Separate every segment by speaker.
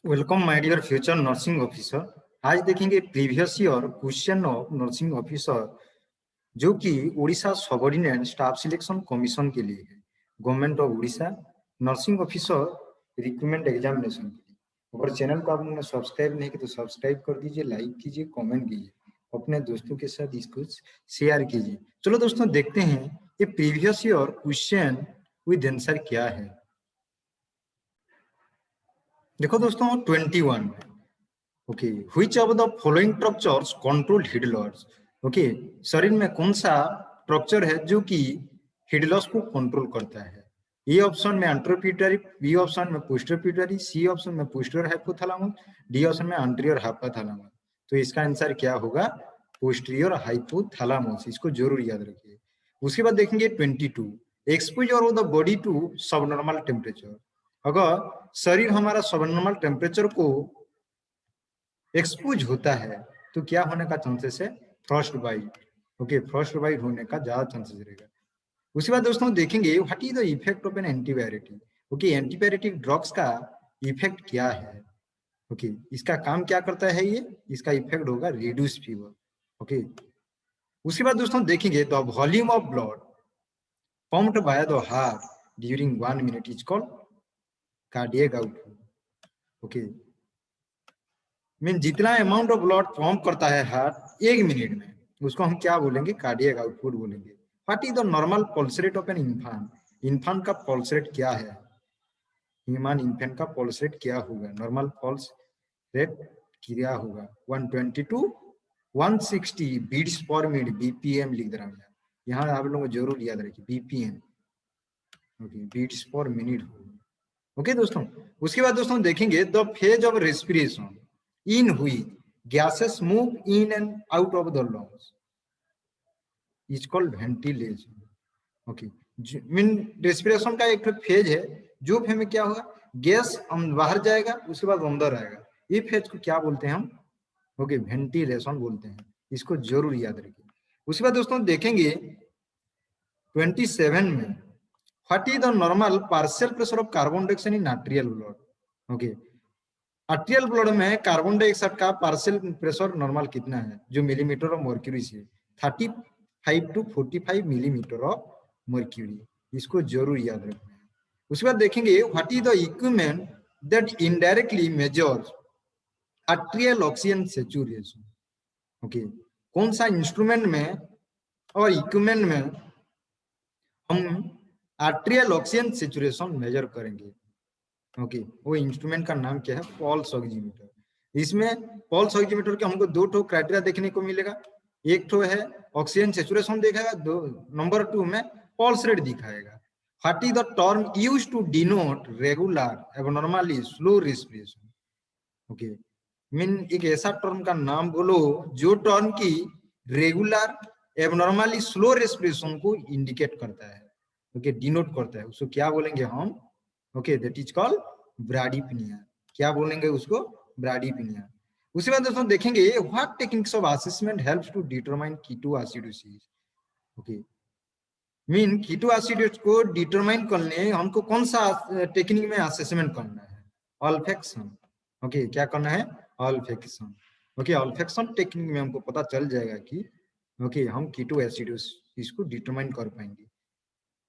Speaker 1: Welcome my dear future nursing officer. आज देखेंगे previous year question of nursing officer जो कि Orissa subordinate staff selection commission के लिए है। Government of Orissa nursing officer recruitment examination के लिए। अगर चैनल को आपने सब्सक्राइब नहीं किया तो सब्सक्राइब कर दीजिए, लाइक कीजिए, कमेंट कीजिए, अपने दोस्तों के साथ इसको शेयर कीजिए। चलो दोस्तों देखते हैं ये previous year question with answer क्या है। देखो दोस्तों 21 okay, which of the following structures control heat loss. Okay, शरीर में कौन सा स्ट्रक्चर है जो कि हीट लॉस को कंट्रोल करता है। ए ऑप्शन में एंटेरोपिट्यूटरी, बी ऑप्शन में पोस्टीरियर पिट्यूटरी, सी ऑप्शन में पोस्टीरियर हाइपोथैलेमस, डी ऑप्शन में एंटीरियर हाइपोथैलेमस। तो इसका आंसर क्या होगा? Posterior hypothalamus. इसको जरूर याद रखिए। उसके बाद देखेंगे 22, exposure of the body to subnormal temperature. अगर शरीर हमारा सबनॉर्मल टेम्परेचर को एक्सपोज होता है तो क्या होने का चांसेस है? Frost bite. Okay, frost bite होने का ज्यादा चांसेस रहेगा। उसके बाद दोस्तों देखेंगे what is the effect of an antibiotic. Okay, antibiotic drugs का इफेक्ट क्या है? ओके, इसका काम क्या करता है? ये इसका इफेक्ट होगा रिड्यूस फीवर। ओके, उसके बाद दोस्तों देखेंगे the volume of blood pumped by the heart during 1 minute is called cardiac output। Okay, mean जितना अमाउंट ऑफ ब्लड पंप करता है हार्ट 1 मिनट में, उसको हम क्या बोलेंगे? कार्डियक आउटपुट बोलेंगे। What is the normal pulse rate of an infant. Infant का पल्स रेट क्या है? ह्यूमन इन्फेंट का पल्स रेट क्या होगा? नॉर्मल पल्स रेट क्या होगा? 120 to 160 beats per minute, BPM लिख रहा हूँ यहाँ आप लोगों को जरूर याद रखिए, BPM. Okay, beats per minute होगा। ओके दोस्तों, उसके बाद दोस्तों देखेंगे the phase of respiration in which gases move in and out of the lungs is called ventilation। Okay, mean respiration का एक फेज है जो फेज में क्या होगा? गैस बाहर जाएगा, उसके बाद अंदर आएगा। ये फेज को क्या बोलते हैं हम? ओके, वेंटिलेशन बोलते हैं। इसको जरूर याद रखिए। उसके बाद दोस्तों देखेंगे 27 में what is the normal partial pressure of carbon dioxide in arterial blood. Okay, arterial blood में कार्बन डाइऑक्साइड का पार्शियल प्रेशर नॉर्मल कितना है जो मिलीमीटर ऑफ मर्क्यूरी से? 35 टू 45 मिलीमीटर ऑफ मर्क्यूरी। इसको जरूर याद रखना है। उसके बाद देखेंगे what is the equipment that indirectly measures arterial oxygen saturation. Okay, कौन सा इंस्ट्रूमेंट में और इक्विपमेंट में हम आर्टेरियल ऑक्सीजन सैचुरेशन मेजर करेंगे? ओके, वो इंस्ट्रूमेंट का नाम क्या है? Pulse oximeter. इसमें पल्स ऑक्सीमीटर के हमको दो ठो क्राइटेरिया देखने को मिलेगा। एक ठो है ऑक्सीजन सैचुरेशन दिखाएगा, दो नंबर 2 में पल्स रेट दिखाएगा। What is the term used to denote regular abnormally slow respiration. Okay, mean एक ऐसा टर्म का नाम बोलो जो टर्म की रेगुलर एबनॉर्मली स्लो रेस्पिरेशन को इंडिकेट करता है। ओके, डिनोट करता है, उसको क्या बोलेंगे हम? Okay, that is called bradypnoea. क्या बोलेंगे उसको? ब्राडीपिनिया। उसके बाद दोस्तों देखेंगे what techniques of assessment helps to determine ketoacidosis. Okay, mean ketoacidosis को डिटरमाइन करने हमको कौन सा टेक्निक में असेसमेंट करना है? ऑल्फेक्शन। ओके, क्या करना है? ऑल्फेक्शन। ओके, ऑल्फेक्शन टेक्निक में हमको पता चल जाएगा कि ओके हम कीटोएसिडोसिस को डिटरमाइन कर पाएंगे।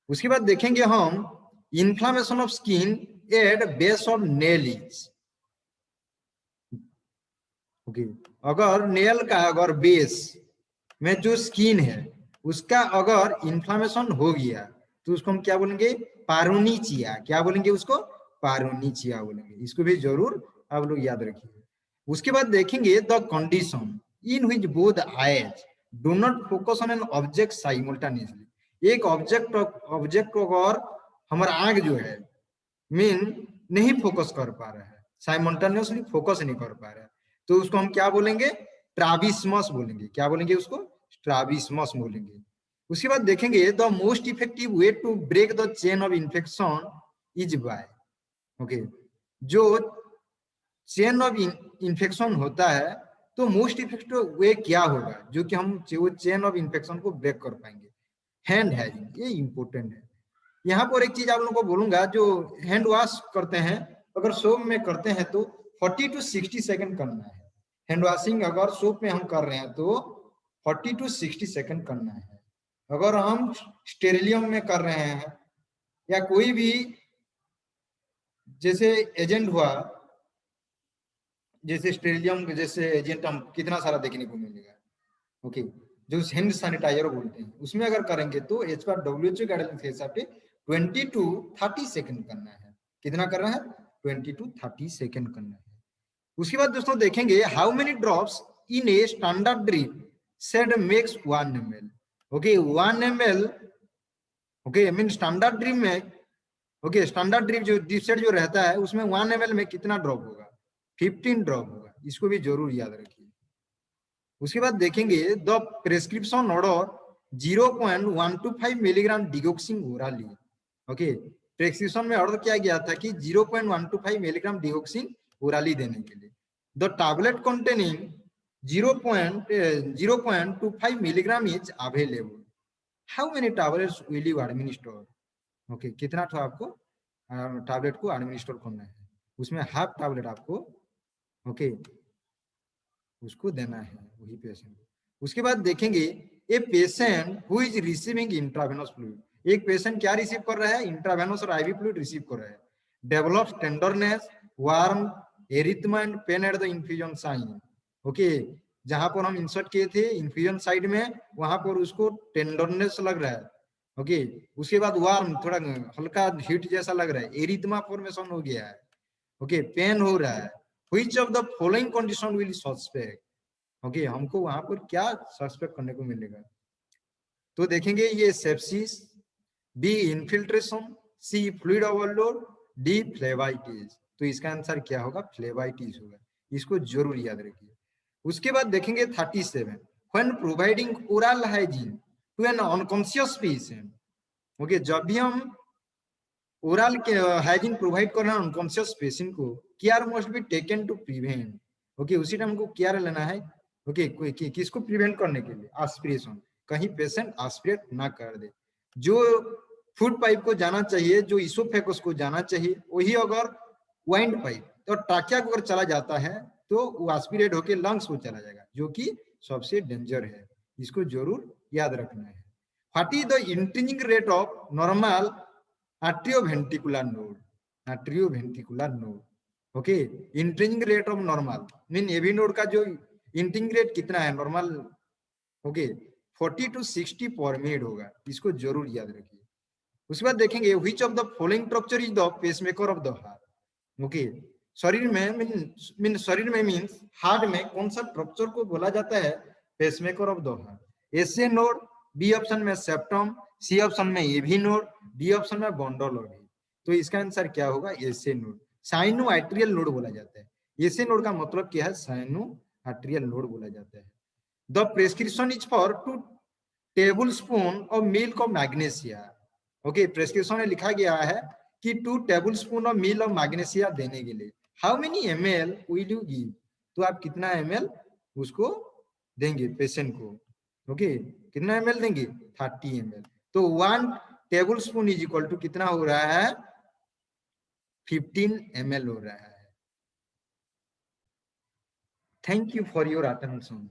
Speaker 1: उसके बाद देखेंगे हम inflammation of skin at base of nail is. Okay, अगर नेल का अगर बेस में जो स्किन है उसका अगर इन्फ्लामेशन हो गया तो उसको हम क्या बोलेंगे? पारोनिचिया। क्या बोलेंगे उसको? पारोनिचिया बोलेंगे। इसको भी जरूर आप लोग याद रखिए। उसके बाद देखेंगे the condition in which both eyes do not focus on an object simultaneously. एक ऑब्जेक्ट को अगर हमारा आंख जो है मीन नहीं फोकस कर पा रहा है, साइमल्टेनियसली फोकस नहीं कर पा रहा है, तो उसको हम क्या बोलेंगे? ट्राबिस्मस बोलेंगे। क्या बोलेंगे उसको? ट्राबिस्मस बोलेंगे। उसके बाद देखेंगे the most effective way to break the chain of infection is by. Okay, जो चेन ऑफ इन्फेक्शन होता है तो मोस्ट इफेक्टिव वे क्या होगा जो कि हम वो चेन ऑफ इन्फेक्शन को ब्रेक कर पाएंगे? Hand hygiene. ये इंपॉर्टेंट है। यहाँ पर एक चीज आप लोगों को बोलूंगा, जो हैंड वॉश करते हैं अगर सोप में करते हैं तो 40 to 60 सेकंड करना है। हैंड वॉशिंग अगर सोप में हम कर रहे हैं तो 40 to 60 सेकंड करना है। अगर हम स्टेरिलियम में कर रहे हैं या कोई भी जैसे एजेंट हुआ, जैसे स्टेरिलियम जैसे एजेंट हम कितना सारा देखने को मिलेगा, ओके, जो हैंड सैनिटाइजर बोलते हैं, उसमें अगर करेंगे तो एज पर WHO गाइडलाइंस के हिसाब से 20 to 30 सेकंड करना है। कितना करना है? 20 to 30 सेकंड करना है। उसके बाद दोस्तों देखेंगे how many drops in a standard drip said makes 1 ml। Okay 1 ml, okay mean standard drip में, ओके स्टैंडर्ड ड्रिप जो ड्रिप सेट जो रहता है उसमें 1 ml में कितना ड्रॉप होगा? 15 ड्रॉप होगा। इसको भी जरूर याद रखिए। उसके बाद देखेंगे the prescription order 0.125 milligram digoxin orally. Okay prescription में ऑर्डर किया गया था कि 0.125 मिलीग्राम डिगोक्सिन ओराली देने के लिए। The tablet containing 0.25 milligram is available. How many tablets will you administer? Okay कितना था आपको टैबलेट को एडमिनिस्टर करना है? उसमें हाफ टैबलेट आपको ओके उसको देना है वही पेशेंट को। उसके बाद देखेंगे a patient who is receiving intravenous fluid, एक पेशेंट क्या रिसीव कर रहा है? इंट्रावेनस और आईवी फ्लूइड रिसीव कर रहा है। Develops tenderness, warm, erythema and pain at the infusion site. Okay जहां पर हम इंसर्ट किए थे इन्फ्यूजन साइड में, वहां पर उसको टेंडरनेस लग रहा है। ओके उसके बाद वार्म, थोड़ा हल्का हीट जैसा लग रहा है। एरिथमा फॉर्मेशन हो गया है। ओके पेन हो रहा है। Which of the following condition will suspect? Okay हमको वहां पर क्या सस्पेक्ट करने को मिलेगा? तो देखेंगे ये सेप्सिस, बी इनफिल्ट्रेशन, सी फ्लूइड ओवरलोड, डी फ्लेवाइटिस। तो इसका आंसर क्या होगा? फ्लेवाइटिस होगा। इसको जरूर याद रखिए। उसके बाद देखेंगे 37 when providing oral hygiene to an unconscious patient. Okay जब भी हम ओरल के हाइजीन प्रोवाइड कर रहे हैं अनकॉन्शियस पेशेंट को, care must be taken to prevent. Okay उसी टाइम हमको केयर लेना है। ओके किसको प्रिवेंट करने के लिए? एस्पिरेशन, कहीं पेशेंट एस्पिरेट ना कर दे। जो फूड पाइप को जाना चाहिए, जो इसोफेगस को जाना चाहिए, वही अगर वाइंड पाइप तो ट्राकिया को अगर चला जाता है तो वो एस्पिरेट होकर लंग्स को चला जाएगा, जो कि सबसे डेंजर है। इसको जरूर याद रखना है। What is the increasing rate of normal atrioventricular node? atrioventricular node, okay increasing rate of normal mean AV node का जो इंक्रीजिंग रेट कितना है नॉर्मल? ओके 40 to 60 पर मिनट होगा। इसको जरूर याद रखिए। उसके बाद देखेंगे which of the following structure is the pacemaker of the heart. Okay शरीर में शरीर में मीन्स हार्ट में कौन सा स्ट्रक्चर को बोला जाता है pacemaker of the heart? SA node, B option में सेप्टम, सी ऑप्शन में एवी नोड, डी ऑप्शन में बॉन्डोलोगी। तो इसका आंसर क्या होगा? SA node. Sino arterial node बोला जाता है। एसए नोड का मतलब क्या है? साइनो आर्टेरियल नोड बोला जाता है। The prescription is for 2 tablespoon of milk of magnesia. Okay prescription में लिखा गया है कि 2 tablespoon of milk of magnesia देने के लिए। How many ml will you give? तो आप कितना ml उसको देंगे पेशेंट को? ओके कितना ml देंगे? 30 ml। तो 1 tablespoon is equal to कितना हो रहा है? 15 ml हो रहा है। Thank you for your attention.